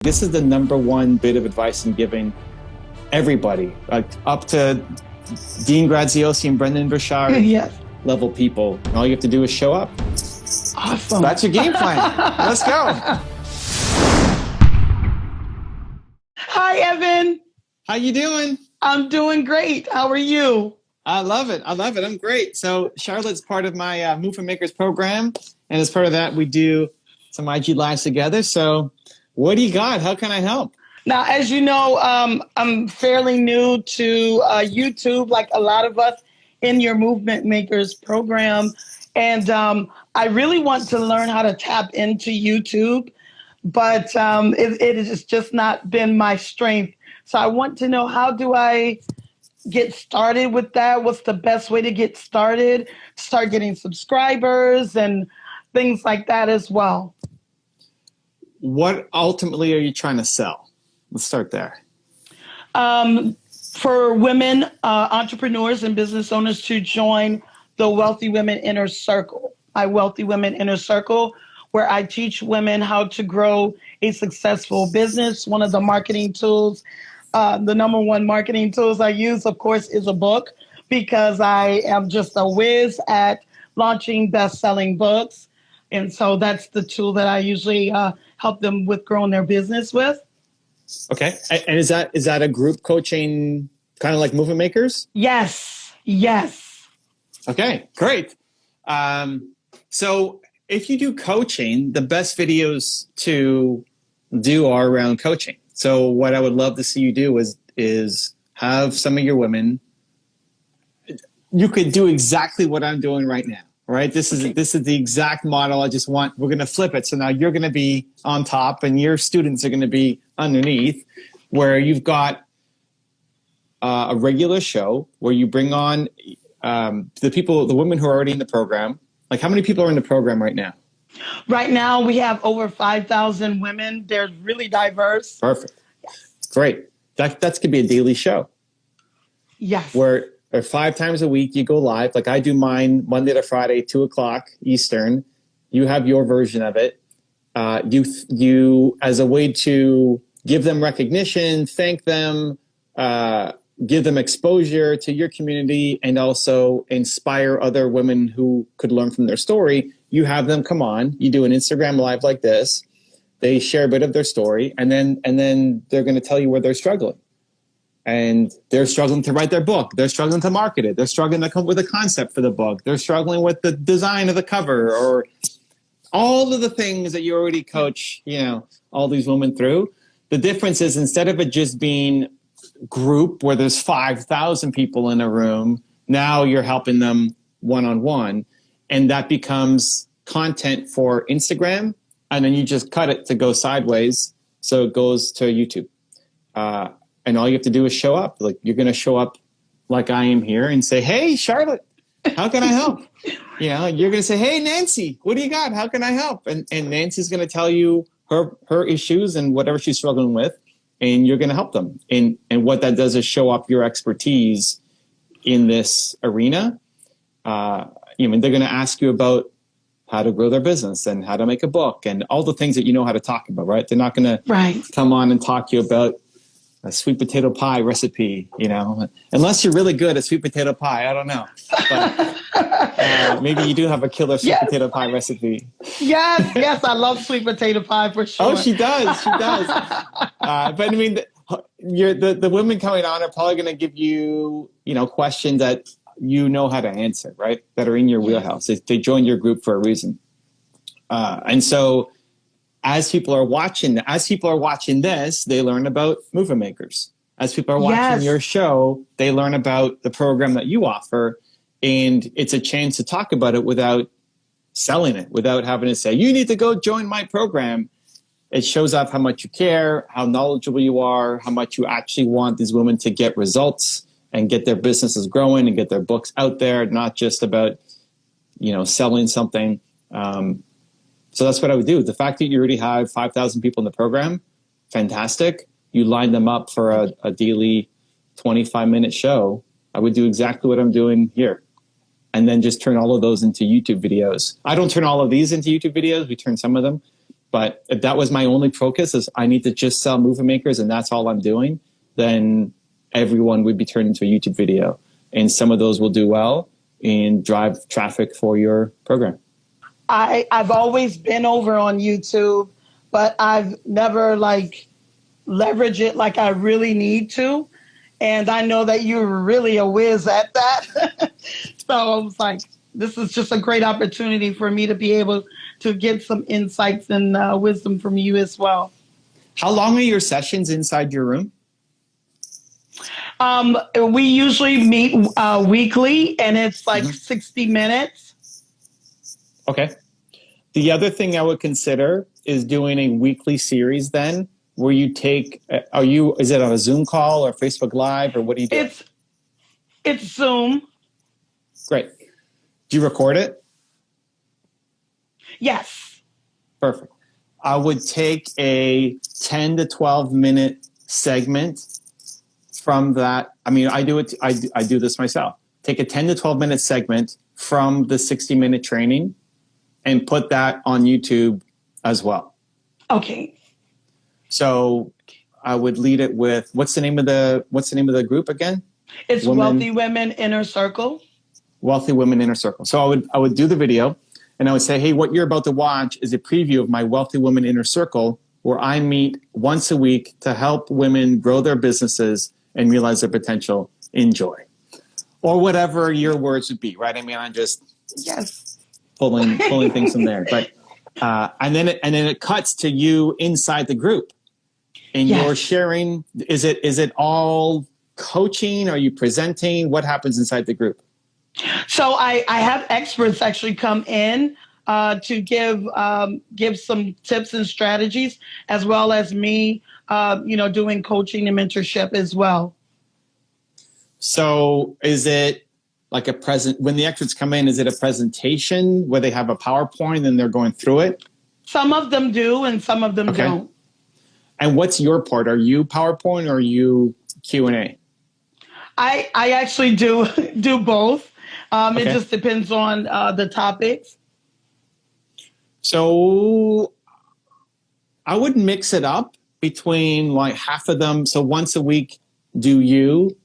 This is the number one bit of advice I'm giving everybody, like up to Dean Graziosi and Brendan Burchard Yes. level people. All you have to do is show up. Awesome. That's your game plan. Let's go. Hi, Evan. How you doing? I'm doing great. How are you? I love it. I'm great. So Charlotte's part of my Movement Makers program. And as part of that, we do some IG Lives together. So what do you got? How can I help? Now, as you know, I'm fairly new to YouTube, like a lot of us in your Movement Makers program. And I really want to learn how to tap into YouTube, but it has just not been my strength. So I want to know, how do I get started with that? What's the best way to get started? Start getting subscribers and things like that as well. What ultimately are you trying to sell? Let's start there. For women, entrepreneurs and business owners to join the Wealthy Women Inner Circle, my Wealthy Women Inner Circle, where I teach women how to grow a successful business. One of the marketing tools, the number one marketing tools I use, of course, is a book, because I am just a whiz at launching best-selling books. And so that's the tool that I usually help them with growing their business with. Okay. And is that a group coaching, kind of like Movement Makers? Yes. Okay, great. So if you do coaching, the best videos to do are around coaching. So what I would love to see you do is have some of your women. You could do exactly what I'm doing right now. Right. This is the exact model. We're going to flip it. So now you're going to be on top and your students are going to be underneath, where you've got a regular show where you bring on the women who are already in the program. Like, how many people are in the program right now? Right now we have over 5,000 women. They're really diverse. Perfect. Great. That's could be a daily show. Yes. Where 5 times a week you go live. Like I do mine Monday to Friday, 2:00 Eastern. You have your version of it. You as a way to give them recognition, thank them, give them exposure to your community, and also inspire other women who could learn from their story. You have them come on. You do an Instagram live like this. They share a bit of their story, and then they're going to tell you where they're struggling. And they're struggling to write their book. They're struggling to market it. They're struggling to come up with a concept for the book. They're struggling with the design of the cover, or all of the things that you already coach, all these women through. The difference is, instead of it just being group where there's 5,000 people in a room, now you're helping them one-on-one. And that becomes content for Instagram. And then you just cut it to go sideways. So it goes to YouTube. And all you have to do is show up. Like, you're going to show up like I am here and say, "Hey, Charlotte, how can I help?" You're going to say, "Hey, Nancy, what do you got? How can I help?" And Nancy's going to tell you her issues and whatever she's struggling with, and you're going to help them. And what that does is show up your expertise in this arena. They're going to ask you about how to grow their business and how to make a book and all the things that you know how to talk about, right? They're not going to come on and talk to you about a sweet potato pie recipe, unless you're really good at sweet potato pie. I don't know. But maybe you do have a killer sweet potato pie recipe. Yes. I love sweet potato pie for sure. Oh, she does. But I mean, the women coming on are probably going to give you, questions that you know how to answer, right? That are in your wheelhouse. They joined your group for a reason. And so, as people are watching this, they learn about Movement Makers. As people are watching your show, they learn about the program that you offer. And it's a chance to talk about it without selling it, without having to say, "You need to go join my program." It shows off how much you care, how knowledgeable you are, how much you actually want these women to get results and get their businesses growing and get their books out there, not just about, selling something. So that's what I would do. The fact that you already have 5,000 people in the program, fantastic. You line them up for a daily 25-minute show. I would do exactly what I'm doing here. And then just turn all of those into YouTube videos. I don't turn all of these into YouTube videos. We turn some of them. But if that was my only focus, is I need to just sell movement makers and that's all I'm doing, then everyone would be turned into a YouTube video. And some of those will do well and drive traffic for your program. I've always been over on YouTube, but I've never like leveraged it like I really need to. And I know that you're really a whiz at that. So I was like, this is just a great opportunity for me to be able to get some insights and wisdom from you as well. How long are your sessions inside your room? We usually meet weekly, and it's like 60 minutes. Okay. The other thing I would consider is doing a weekly series then, where you take, is it on a Zoom call or Facebook Live, or what do you do? It's Zoom. Great. Do you record it? Yes. Perfect. I would take a 10 to 12 minute segment from that. I mean, I do this myself. Take a 10 to 12 minute segment from the 60-minute training and put that on YouTube as well. Okay. So I would lead it with, what's the name of the group again? It's Wealthy Women Inner Circle. Wealthy Women Inner Circle. So I would do the video and I would say, hey, what you're about to watch is a preview of my Wealthy Women Inner Circle, where I meet once a week to help women grow their businesses and realize their potential. Enjoy. Or whatever your words would be, right? I mean, I'm just pulling things from there. But and then it cuts to you inside the group. And you're sharing, is it all coaching? Are you presenting? What happens inside the group? So I have experts actually come in to give some tips and strategies, as well as me, doing coaching and mentorship as well. So is it like when the experts come in, is it a presentation where they have a PowerPoint and they're going through it? Some of them do and some of them don't. And what's your part? Are you PowerPoint or are you Q&A? I actually do both. It just depends on the topics. So I would mix it up between like half of them. So once a week, do you,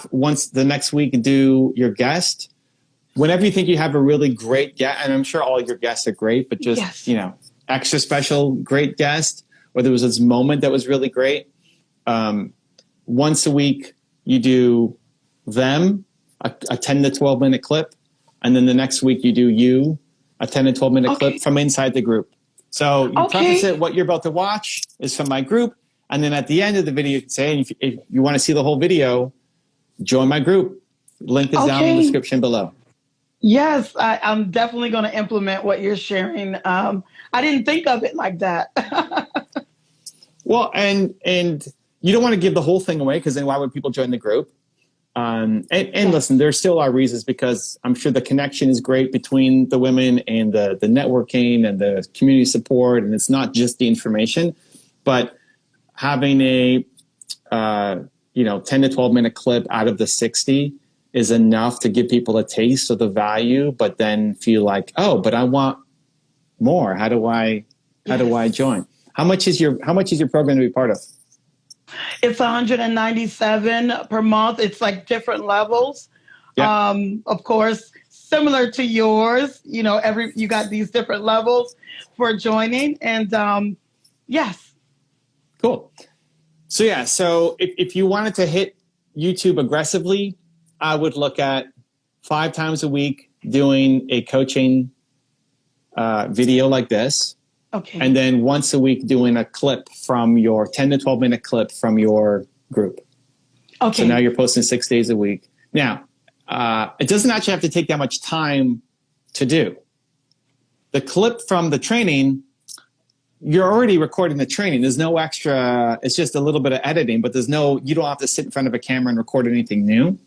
once the next week, do your guest. Whenever you think you have a really great guest, and I'm sure all your guests are great, but just, extra special great guest, or there was this moment that was really great. Once a week, you do them, a 10 to 12 minute clip. And then the next week you do a 10 to 12 minute clip from inside the group. So you preface it, what you're about to watch is from my group. And then at the end of the video, you can say, if you want to see the whole video, join my group. Link is down in the description below. Yes, I'm definitely going to implement what you're sharing. I didn't think of it like that. Well, and you don't want to give the whole thing away, because then why would people join the group? And listen, there still are reasons, because I'm sure the connection is great between the women and the networking and the community support. And it's not just the information, but having a 10 to 12 minute clip out of the 60 is enough to give people a taste of the value, but then feel like, oh, but I want more. How do I join? How much is your program to be part of? It's $197 per month. It's like different levels. Yeah. Of course, similar to yours, you got these different levels for joining. And yes. Cool. So if you wanted to hit YouTube aggressively, I would look at 5 times a week doing a coaching video like this. Okay. And then once a week doing a clip from your 10 to 12 minute clip from your group. Okay. So now you're posting 6 days a week. Now, it doesn't actually have to take that much time to do. The clip from the training, you're already recording the training. There's no extra, it's just a little bit of editing, but you don't have to sit in front of a camera and record anything new,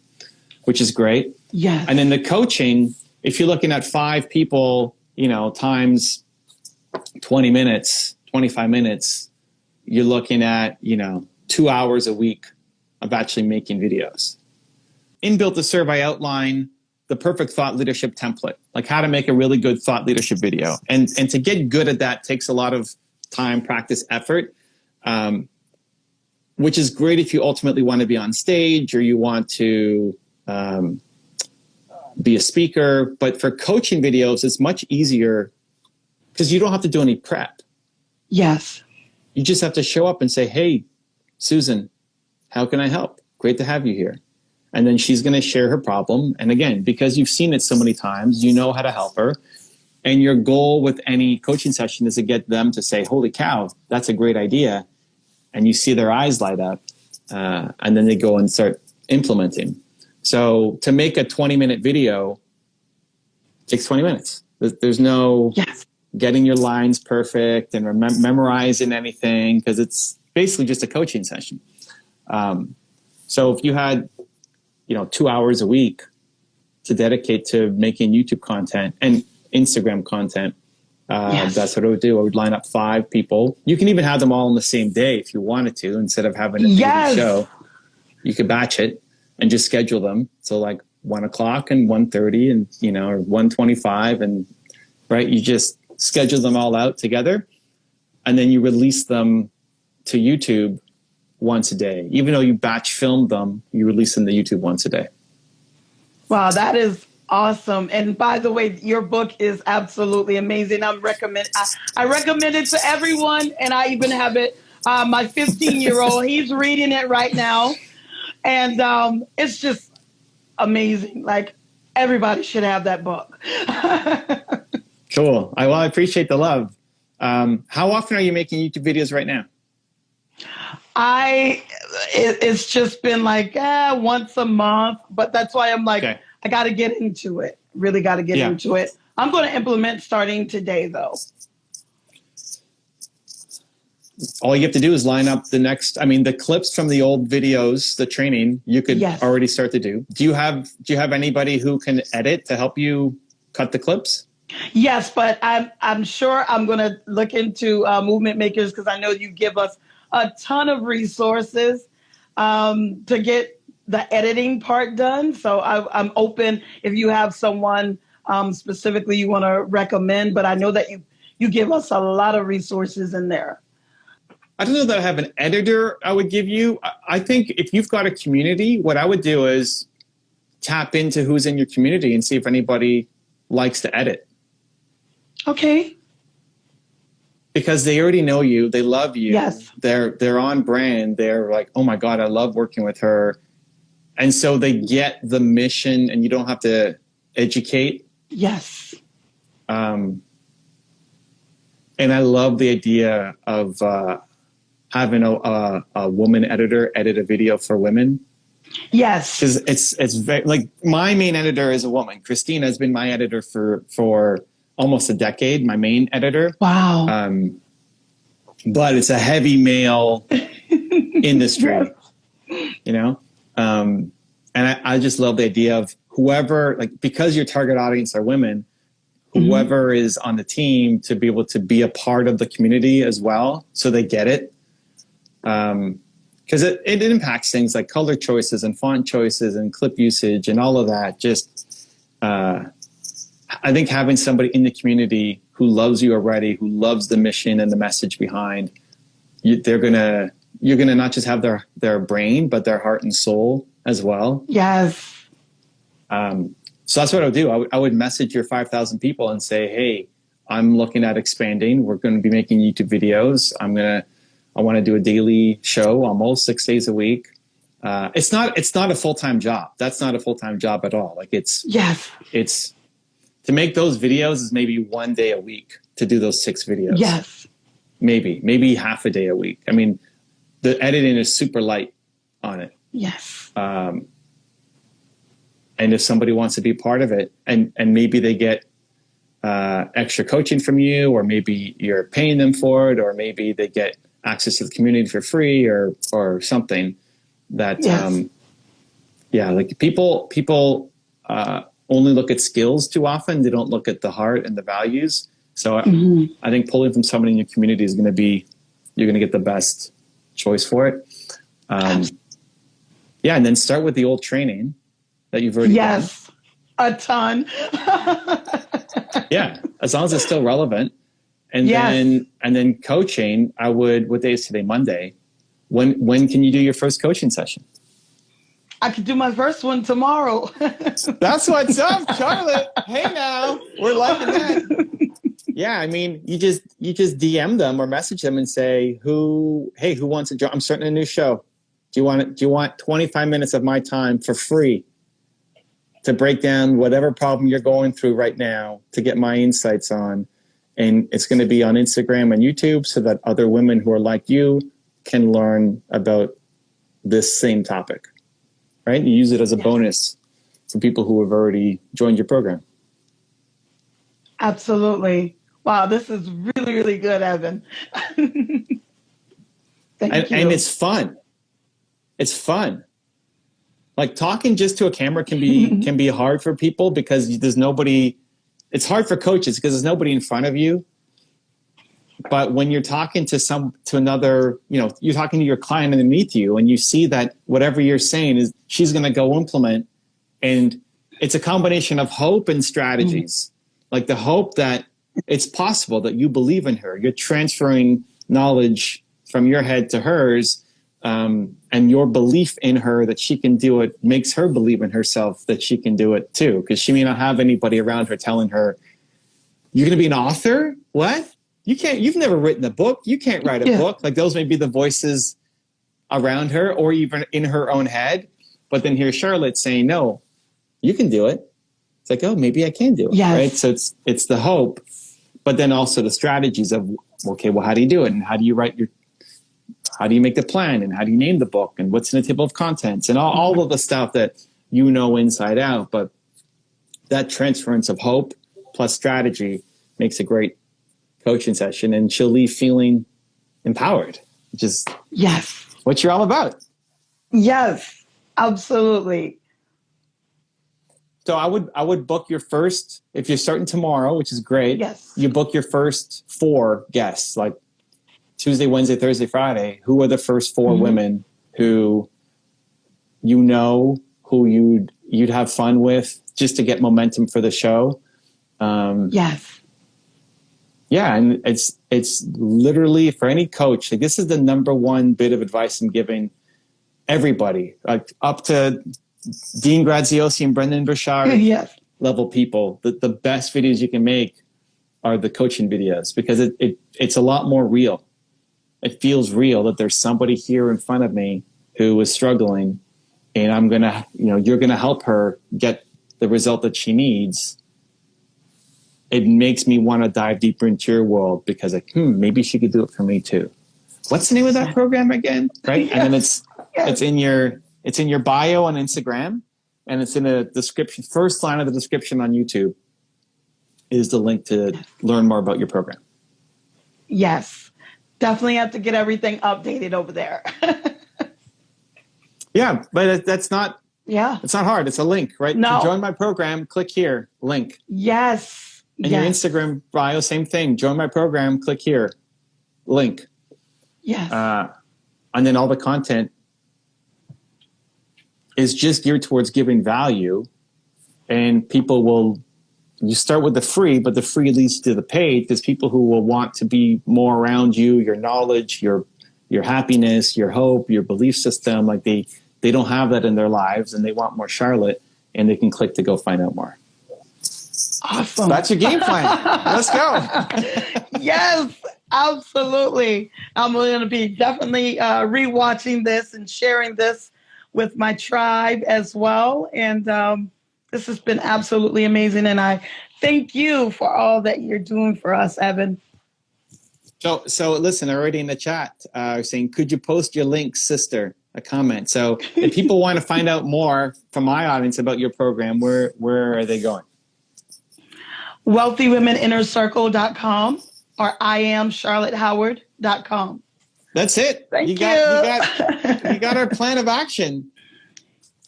which is great. Yeah. And then the coaching, if you're looking at 5 people, times 20 minutes, 25 minutes, you're looking at, 2 hours a week of actually making videos. Inbuilt the survey outline the perfect thought leadership template, like how to make a really good thought leadership video. And to get good at that takes a lot of time, practice, effort, which is great if you ultimately want to be on stage or you want to be a speaker. But for coaching videos, it's much easier because you don't have to do any prep. Yes. You just have to show up and say, hey, Susan, how can I help? Great to have you here. And then she's going to share her problem. And again, because you've seen it so many times, you know how to help her. And your goal with any coaching session is to get them to say, holy cow, that's a great idea. And you see their eyes light up. And then they go and start implementing. So to make a 20-minute video takes 20 minutes. There's no getting your lines perfect and memorizing anything, because it's basically just a coaching session. So if you had 2 hours a week to dedicate to making YouTube content and Instagram content, that's what I would do. I would line up 5 people. You can even have them all on the same day if you wanted to, instead of having a daily show. You could batch it and just schedule them. So like 1 o'clock and 1:30 and, or 1:25, and right. You just schedule them all out together, and then you release them to YouTube once a day. Even though you batch filmed them, you release them to YouTube once a day. Wow, that is awesome. And by the way, your book is absolutely amazing. I recommend it to everyone, and I even have it. My 15-year-old, he's reading it right now, and it's just amazing. Like, everybody should have that book. Cool. I appreciate the love. How often are you making YouTube videos right now? It's just been like once a month, but that's why I'm like, I got to get into it. Really got to get into it. I'm going to implement starting today, though. All you have to do is line up the clips from the old videos, the training, you could already start to do. Do you have anybody who can edit to help you cut the clips? Yes, but I'm sure I'm going to look into Movement Makers, because I know you give us a ton of resources to get the editing part done. So I'm open if you have someone specifically you want to recommend, but I know that you give us a lot of resources in there. I don't know that I have an editor I would give you. I think if you've got a community, what I would do is tap into who's in your community and see if anybody likes to edit. Okay. Because they already know you, they love you. Yes. They're on brand. They're like, oh my God, I love working with her. And so they get the mission, and you don't have to educate. Yes. And I love the idea of having a woman editor edit a video for women. Yes. Because it's very, like, my main editor is a woman. Christina has been my editor for almost a decade, my main editor. Wow. But it's a heavy male industry, and I just love the idea of whoever, like, because your target audience are women, whoever is on the team to be able to be a part of the community as well, so they get it. Because it impacts things like color choices and font choices and clip usage and all of that. Just, I think having somebody in the community who loves you already, who loves the mission and the message behind, you're gonna not just have their brain, but their heart and soul as well. Yes. So that's what I would do. I would message your 5,000 people and say, hey, I'm looking at expanding. We're going to be making YouTube videos. I want to do a daily show almost 6 days a week. It's not a full-time job. That's not a full-time job at all. Like, it's to make those videos is maybe 1 day a week to do those 6 videos. Yes. Maybe half a day a week. I mean, the editing is super light on it. Yes. And if somebody wants to be part of it, and maybe they get extra coaching from you, or maybe you're paying them for it, or maybe they get access to the community for free, or something that, like people only look at skills too often. They don't look at the heart and the values. So I think pulling from somebody in your community is going to be, you're going to get the best choice for it. And then start with the old training that you've already done. A ton. Yeah, as long as it's still relevant. And Yes. then coaching, I would, what day is today? Monday. When can you do your first coaching session? I could do my first one tomorrow. That's what's up, Charlotte. Hey now, we're liking that. Yeah, I mean, you just DM them or message them and say, who wants to join? I'm starting a new show. Do you want 25 minutes of my time for free to break down whatever problem you're going through right now, to get my insights on? And it's going to be on Instagram and YouTube so that other women who are like you can learn about this same topic, right? You use it as a bonus for people who have already joined your program. Absolutely. Wow, this is really, really good, Evan. Thank you. And it's fun. It's fun. Like talking just to a camera can be hard for people because there's nobody. It's hard for coaches because there's nobody in front of you. But when you're talking to another, you're talking to your client underneath you, and you see that whatever you're saying is she's going to go implement, and it's a combination of hope and strategies. Like the hope that it's possible, that you believe in her. You're transferring knowledge from your head to hers, and your belief in her that she can do it makes her believe in herself that she can do it too, because she may not have anybody around her telling her, "You're going to be an author? What? You can't. You've never written a book. You can't write a book." Like those may be the voices around her, or even in her own head. But then here's Charlotte saying, "No, you can do it." It's like, oh, maybe I can do it, right? So it's the hope, but then also the strategies of, okay, well, how do you do it, and how do you how do you make the plan, and how do you name the book, and what's in the table of contents, and all of the stuff that you know inside out. But that transference of hope plus strategy makes a great coaching session, and she'll leave feeling empowered, which is what you're all about. Yes, absolutely. So I would book your first, if you're starting tomorrow, which is great. Yes. You book your first 4 guests, like Tuesday, Wednesday, Thursday, Friday. Who are the first 4 women who who you'd have fun with, just to get momentum for the show? Yeah, and it's literally for any coach. Like, this is the number one bit of advice I'm giving everybody, like up to Dean Graziosi and Brendan Burchard level people. The best videos you can make are the coaching videos, because it's a lot more real. It feels real that there's somebody here in front of me who is struggling, and you're gonna help her get the result that she needs. It makes me want to dive deeper into your world, because maybe she could do it for me too. What's the name of that program again? Right? And then it's in your bio on Instagram, and it's in the description. First line of the description on YouTube is the link to learn more about your program. Yes, definitely have to get everything updated over there. Yeah, but that's not. Yeah, it's not hard. It's a link, right? No. To join my program, click here, link. Yes. And your Instagram bio, same thing. Join my program, click here, link. Yes. And then all the content is just geared towards giving value, and you start with the free, but the free leads to the paid. There's people who will want to be more around you, your knowledge, your happiness, your hope, your belief system. Like they don't have that in their lives, and they want more Charlotte, and they can click to go find out more. Awesome. That's your game plan. Let's go. Yes, absolutely. I'm going to be definitely rewatching this and sharing this with my tribe as well. And this has been absolutely amazing. And I thank you for all that you're doing for us, Evan. So listen, already in the chat, saying, could you post your link, sister? A comment. So if people want to find out more from my audience about your program, where are they going? WealthyWomenInnerCircle.com or IamCharlotteHoward.com. That's it. Thank you. You got our plan of action.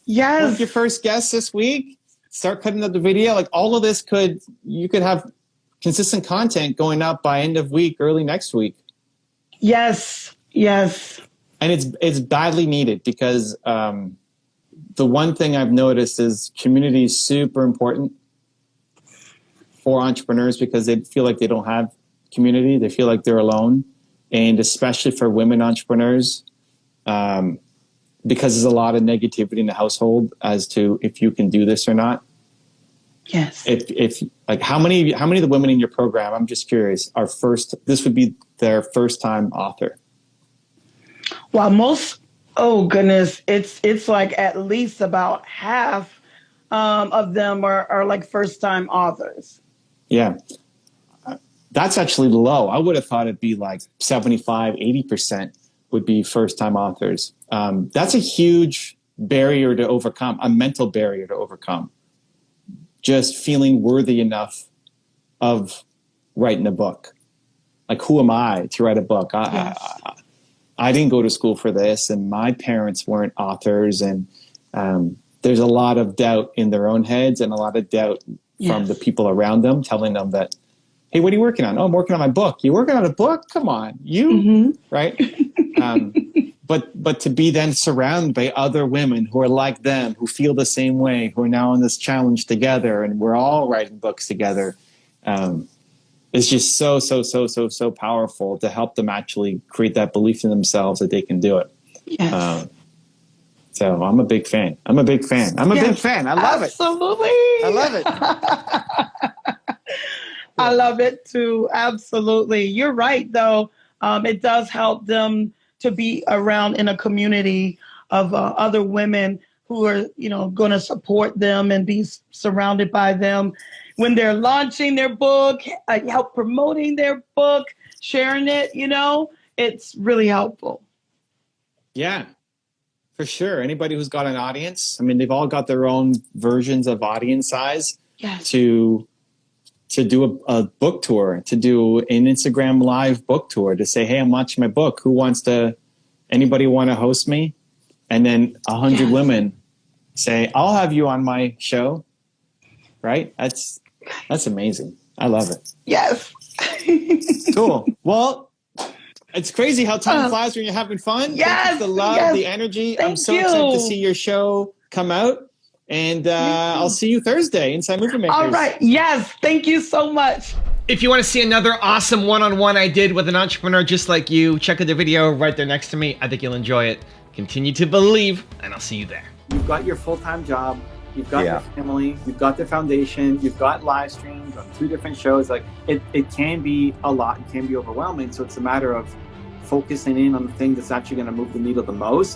Yes. Book your first guest this week. Start cutting up the video. Like all of this you could have consistent content going up by end of week, early next week. Yes. Yes. And it's badly needed, because the one thing I've noticed is community is super important for entrepreneurs, because they feel like they don't have community. They feel like they're alone. And especially for women entrepreneurs, because there's a lot of negativity in the household as to if you can do this or not. Yes. If like how many of the women in your program, I'm just curious, this would be their first time author? Well, oh goodness, it's like at least about half of them are like first time authors. Yeah. That's actually low. I would have thought it'd be like 75, 80% would be first time authors. That's a huge barrier to overcome, a mental barrier to overcome. Just feeling worthy enough of writing a book. Like, who am I to write a book? I didn't go to school for this, and my parents weren't authors. And there's a lot of doubt in their own heads and a lot of doubt from the people around them telling them that, hey, what are you working on? Oh, I'm working on my book. You working on a book? Come on, right? But to be then surrounded by other women who are like them, who feel the same way, who are now on this challenge together, and we're all writing books together, it's just so powerful to help them actually create that belief in themselves that they can do it. Yes. So I'm a big fan. I'm a big fan. I love it. Absolutely. I love it. I love it too. Absolutely. You're right, though. It does help them to be around in a community of other women who are, going to support them and be surrounded by them when they're launching their book, help promoting their book, sharing it. It's really helpful. Yeah, for sure. Anybody who's got an audience, I mean, they've all got their own versions of audience size. Yes. To do a book tour, to do an Instagram live book tour, to say, hey, I'm launching my book. Anybody want to host me? And then 100 women say, I'll have you on my show. Right? That's amazing. I love it. Yes. Cool. Well, it's crazy how time flies when you're having fun. Yes. Thank you for the love, the energy. I'm so excited to see your show come out. And I'll see you Thursday inside Movie Makers. All right. Yes. Thank you so much. If you want to see another awesome one-on-one I did with an entrepreneur just like you, check out the video right there next to me. I think you'll enjoy it. Continue to believe, and I'll see you there. You've got your full-time job. You've got your family. You've got the foundation. You've got live streams on 2 different shows. Like it can be a lot. It can be overwhelming. So it's a matter of focusing in on the thing that's actually going to move the needle the most.